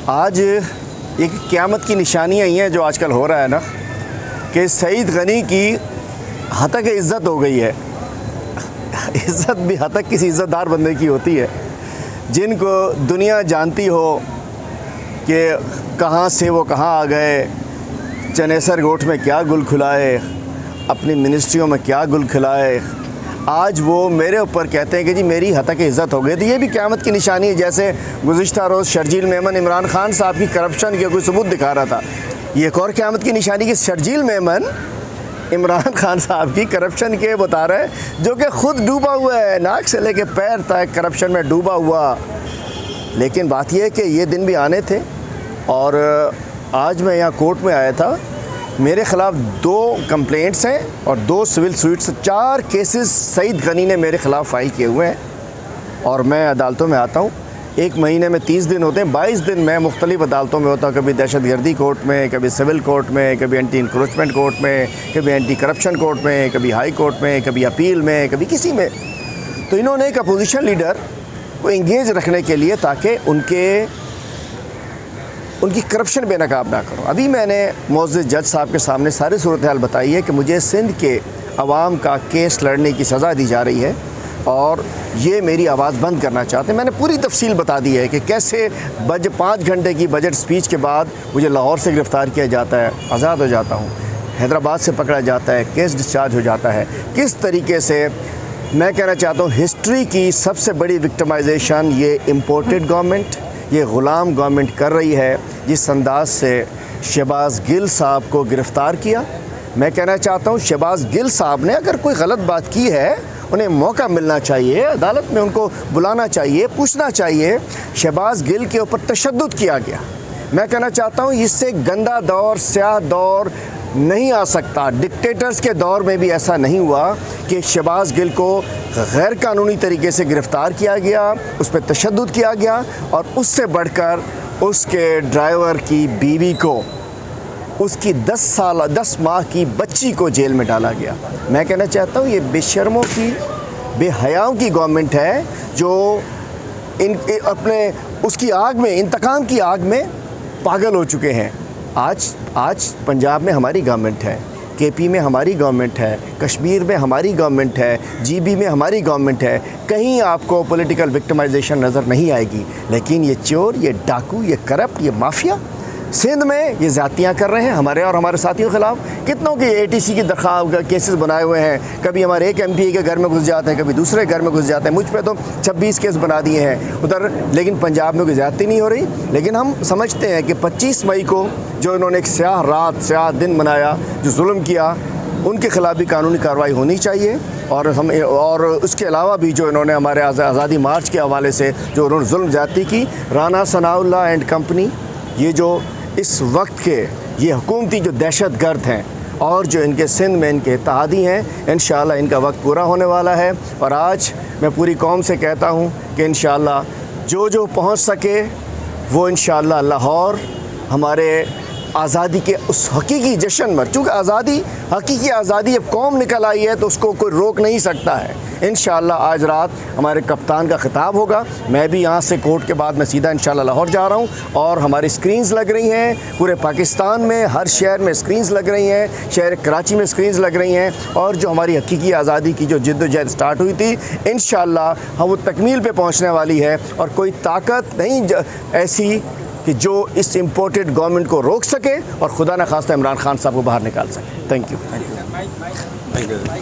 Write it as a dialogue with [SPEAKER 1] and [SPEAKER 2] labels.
[SPEAKER 1] आज एक क़यामत की निशानियाँ ही हैं जो आजकल हो रहा है ना, कि सईद गनी की हतक इज़्ज़त हो गई है। इज़्ज़त भी हतक किसी इज़्ज़तदार बंदे की होती है, जिनको दुनिया जानती हो कि कहाँ से वो कहाँ आ गए, चनेसर गोठ में क्या गुल खिलाए, अपनी मिनिस्ट्रियों में क्या गुल खिलाए। आज वो मेरे ऊपर कहते हैं कि जी मेरी हतक इज़्ज़त हो गई। तो ये भी क़यामत की निशानी है। जैसे गुज़िश्ता रोज़ शर्जील मेमन इमरान खान साहब की करप्शन के कोई सबूत दिखा रहा था, ये एक और क़यामत की निशानी कि शर्जील मेमन इमरान खान साहब की करप्शन के बता रहे हैं, जो कि ख़ुद डूबा हुआ है, नाक से लेके पैर तक करप्शन में डूबा हुआ। लेकिन बात यह है कि ये दिन भी आने थे। और आज मैं यहाँ कोर्ट में आया था, मेरे ख़िलाफ़ 2 कंप्लेंट्स हैं और 2 civil suits, 4 cases Saeed Gani ने मेरे ख़िलाफ़ फ़ाइल किए हुए हैं। और मैं अदालतों में आता हूँ, एक महीने में 30 दिन होते हैं, 22 दिन मैं मुख्तलिफ़ अदालतों में होता हूँ। कभी दहशतगर्दी कोर्ट में, कभी सिविल कोर्ट में, कभी एंटी इंक्रोचमेंट कोर्ट में, कभी एंटी करप्शन कोर्ट में, कभी हाई कोर्ट में, कभी अपील में, कभी किसी में। तो इन्होंने एक अपोजिशन लीडर को इंगेज रखने के लिए, ताकि उनकी करप्शन बेनकाब ना करो। अभी मैंने मोअज़्ज़िज़ जज साहब के सामने सारी सूरत हाल बताई है कि मुझे सिंध के अवाम का केस लड़ने की सज़ा दी जा रही है और ये मेरी आवाज़ बंद करना चाहते हैं। मैंने पूरी तफसील बता दी है कि कैसे 5 घंटे की बजट स्पीच के बाद मुझे लाहौर से गिरफ़्तार किया जाता है, आज़ाद हो जाता हूँ, हैदराबाद से पकड़ा जाता है, केस डिस्चार्ज हो जाता है। किस तरीके से, मैं कहना चाहता हूँ, हिस्ट्री की सबसे बड़ी विक्टिमाइजेशन ये इम्पोर्टेड गवर्नमेंट, ये ग़ुलाम गवर्नमेंट कर रही है, जिस अंदाज से शहबाज़ गिल साहब को गिरफ़्तार किया। मैं कहना चाहता हूँ शहबाज़ गिल साहब ने अगर कोई गलत बात की है, उन्हें मौका मिलना चाहिए, अदालत में उनको बुलाना चाहिए, पूछना चाहिए। शहबाज़ गिल के ऊपर तशद्दुद किया गया। मैं कहना चाहता हूँ इससे गंदा दौर, स्याह दौर नहीं आ सकता। डिक्टेटर्स के दौर में भी ऐसा नहीं हुआ कि शहबाज़ गिल को गैर कानूनी तरीके से गिरफ़्तार किया गया, उस पर तशद्दुद किया गया और उससे बढ़कर उसके ड्राइवर की बीवी को, उसकी 10 माह की बच्ची को जेल में डाला गया। मैं कहना चाहता हूँ ये बेशर्मों की, बेहयाओं की गवर्नमेंट है जो अपने उसकी आग में, इंतकाम की आग में पागल हो चुके हैं। आज पंजाब में हमारी गवर्नमेंट है, केपी में हमारी गवर्नमेंट है, कश्मीर में हमारी गवर्नमेंट है, जीबी में हमारी गवर्नमेंट है। कहीं आपको पॉलिटिकल विक्टिमाइजेशन नज़र नहीं आएगी। लेकिन ये चोर, ये डाकू, ये करप्ट, ये माफिया सिंध में ये ज़्यादतियाँ कर रहे हैं हमारे और हमारे साथियों के ख़िलाफ़। कितनों के ATC की केसेस बनाए हुए हैं। कभी हमारे एक MP के घर में घुस जाते हैं, कभी दूसरे घर में घुस जाते हैं। मुझ पे तो 26 केस बना दिए हैं उधर। लेकिन पंजाब में कोई ज़्यादती नहीं हो रही। लेकिन हम समझते हैं कि 25 मई को जो इन्होंने एक स्याह रात, स्याह दिन मनाया, जो जुल्म किया, उनके ख़िलाफ़ भी कानूनी कार्रवाई होनी चाहिए। और उसके अलावा भी जो इन्होंने हमारे आज़ादी मार्च के हवाले से जो उन्होंने जुल्म ज़्यादती की, राना सनाउल्लाह एंड कंपनी, ये जो इस वक्त के ये हुकूमती जो दहशतगर्द हैं और जो इनके सिंध में इनके इत्तेहादी हैं, इंशाअल्लाह इनका वक्त पूरा होने वाला है। और आज मैं पूरी कौम से कहता हूँ कि इंशाअल्लाह जो पहुँच सके वो इंशाअल्लाह लाहौर हमारे आज़ादी के उस हकीकी जश्न में, चूँकि हकीकी आज़ादी अब कौम निकल आई है तो उसको कोई रोक नहीं सकता है। इंशाअल्लाह आज रात हमारे कप्तान का ख़िताब होगा। मैं भी यहाँ से कोर्ट के बाद मैं सीधा इंशाअल्लाह लाहौर जा रहा हूँ और हमारी स्क्रीन्स लग रही हैं पूरे पाकिस्तान में, हर शहर में स्क्रीन्स लग रही हैं, शहर कराची में स्क्रीन्स लग रही हैं। और जो हमारी हकीकी आज़ादी की जो जिद्दोजहद स्टार्ट हुई थी, इंशाअल्लाह हम वो तकमील पे पहुँचने वाली है। और कोई ताकत नहीं ऐसी कि जो इस इम्पोर्टेड गवर्नमेंट को रोक सके और खुदा न खास्ता इमरान खान साहब को बाहर निकाल सके। Thank you.